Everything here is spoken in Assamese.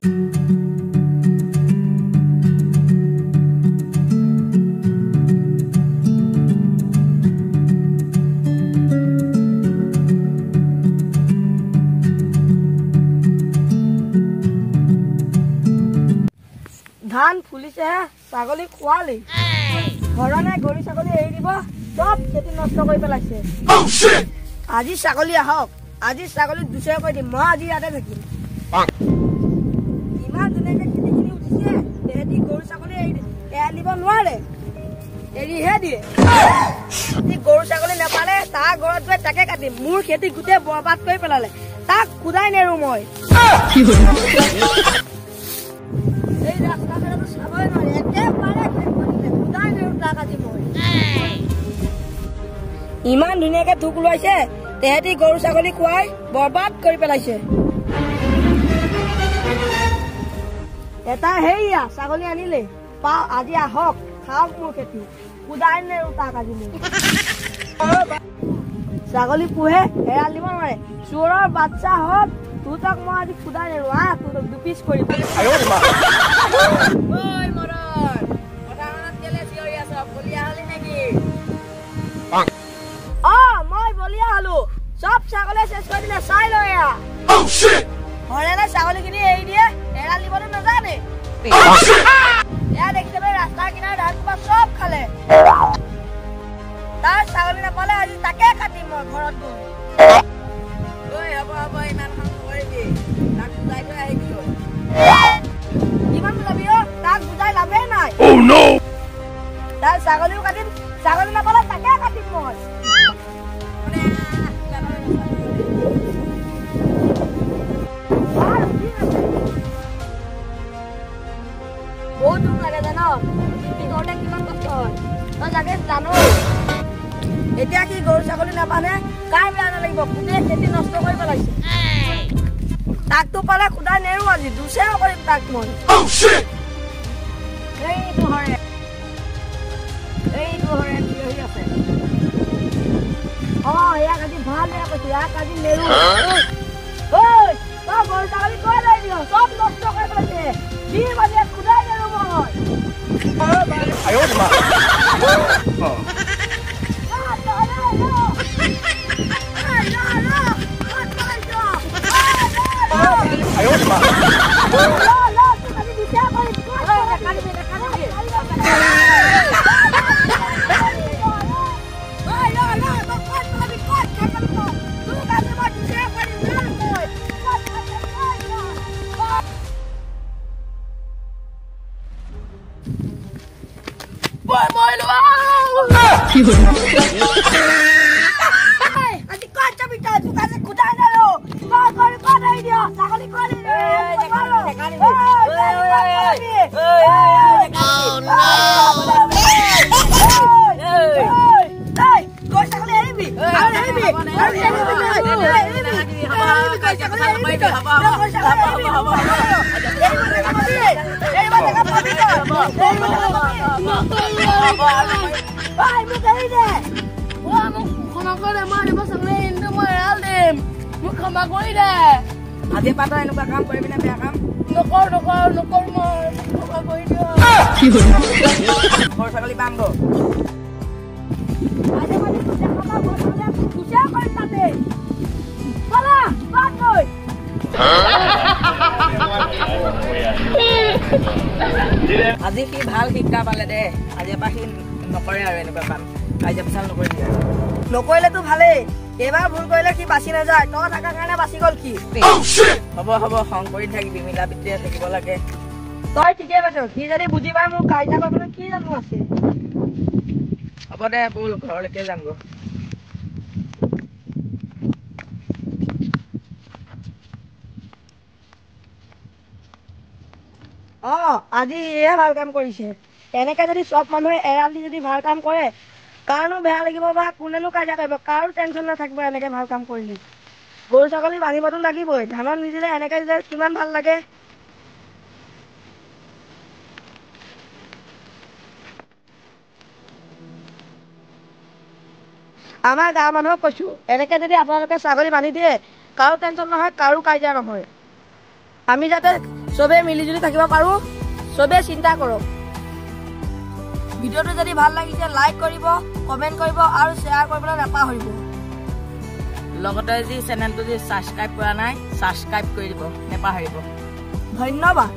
ধান ফুলিছে ছাগলী খোৱালি ঘৰনে গৰু ছাগলী এৰি দিব সব খেতি নষ্ট কৰি পেলাইছে আজি ছাগলী আহক আজি ছাগলী দুচৰ কৰি দিম মই আজি ইয়াতে থাকিম ইমান ধুনীয়াকে খেতিখিনি উঠিছে তেহেঁতি গৰু ছাগলী এৰি দিব নোৱাৰে এৰিহে দিয়ে গৰু ছাগলী নাপালে তাৰ ঘৰত গৈ তাকে কাটিম মোৰ খেতি গোটেই বৰবাদ কৰি পেলালে তাক খুদাই নেৰো মই ইমান ধুনীয়াকে থুক ওলাইছে তেহেঁতি গৰু ছাগলী খুৱাই বৰবাদ কৰি পেলাইছে এটা হেৰিয়া ছাগলী আনিলে পাও আজি আহক খাওক মোৰ খেতি খুদাই নেৰো তাক আজি মোৰ ছাগলী পোহে হেৰাল দিব নোৱাৰে চোৰৰ বাচ্চা হওক তোক মই আজি খুদাই নেৰো তোক দুপিচ কৰিম মই বলিয়া হলো সব ছাগলী শেষ কৰি দিলে চাই লৈ হৰেনে ছাগলীখিনি এৰি দিয়ে এৰাল দিবলৈ নাজানে এয়া দেখিছে ৰাস্তাৰ কিনাৰ ধান কোবা সব খালে তাৰ ছাগলী নাপালে আজি তাকে কাটিম মই ঘৰত গৈ হ'ব হ'ব ইমান নকৰিবি তাক বুজাই থৈ আহিবি ইমান বুজাবি তাক বুজাই লাভেই নাই তাৰ ছাগলীও কাটিম ছাগলী নাপালে তাকে কাটিম মই বহুত দুখ লাগে জানো খেতি কৰোঁতে কিমান কষ্ট হয় তই জাগে জানো এতিয়া কি গৰু ছাগলী নাপালে কাৰ বেয়া নালাগিব গোটেই খেতি নষ্ট কৰি পেলাইছে তাকতো পালে খুদাই নেৰো আজি দুচে কৰিম তাক মই এইটো হৰে আছে ইয়াক আজি ভাল বেয়া কৈছো ইয়াক আজি নেৰো তই গৰু ছাগলী কৈ লৈ দিয় সব নষ্ট কৰি পেলাইছে যি মানে খুদাই নেৰো আজি পাত এনেকুৱা কাম কৰিবি না বেয়া কাম নকৰ মই ক্ষমা কৰি দিয় গৰু ছাগলী পাম আজি সি ভাল শিক্ষা পালে দে আজিৰ পৰা সি নকৰে আৰু এনেকুৱা কাম কাজিয়া পেচাল নকৰিলেতো ভালেই এবাৰ ভুল কৰিলে সি বাচি নাযায় তই থকাৰ কাৰণে বাচি গল কি হ'ব খং কৰি থাকিবি মিলা প্ৰীতিৰে থাকিব লাগে তই ঠিকে পাইছ সি যদি বুজি পায় মোক কাজিয়া কৰিবলৈ কি জানো আছে হ'ব দে বল ঘৰলৈকে যামগৈ আজি এয়া ভাল কাম কৰিছে এনেকে যদি সব মানুহে এৰাল দি যদি ভাল কাম কৰে কাৰণো বেয়া লাগিব বা কোনেনো কাজিয়া কৰিব কাৰো টেনশ্যন নাথাকিব এনেকে ভাল কাম কৰিলে গৰু ছাগলী বান্ধিবতো লাগিবই ধানত নিদিলে এনেকে দিলে কিমান ভাল লাগে আমাৰ গাঁৱৰ মানুহক কৈছো এনেকে যদি আপোনালোকে ছাগলী বান্ধি দিয়ে কাৰো টেনশ্যন নহয় কাৰো কাজিয়া নহয় আমি যাতে চবে মিলিজুলি থাকিব পাৰো চবে চিন্তা কৰক ভিডিঅ'টো যদি ভাল লাগিছে লাইক কৰিব কমেন্ট কৰিব আৰু শ্বেয়াৰ কৰিবলৈ নাপাহৰিব লগতে যি চেনেলটো যদি সাবস্ক্ৰাইব কৰা নাই সাবস্ক্ৰাইব কৰি দিব নাপাহৰিব ধন্যবাদ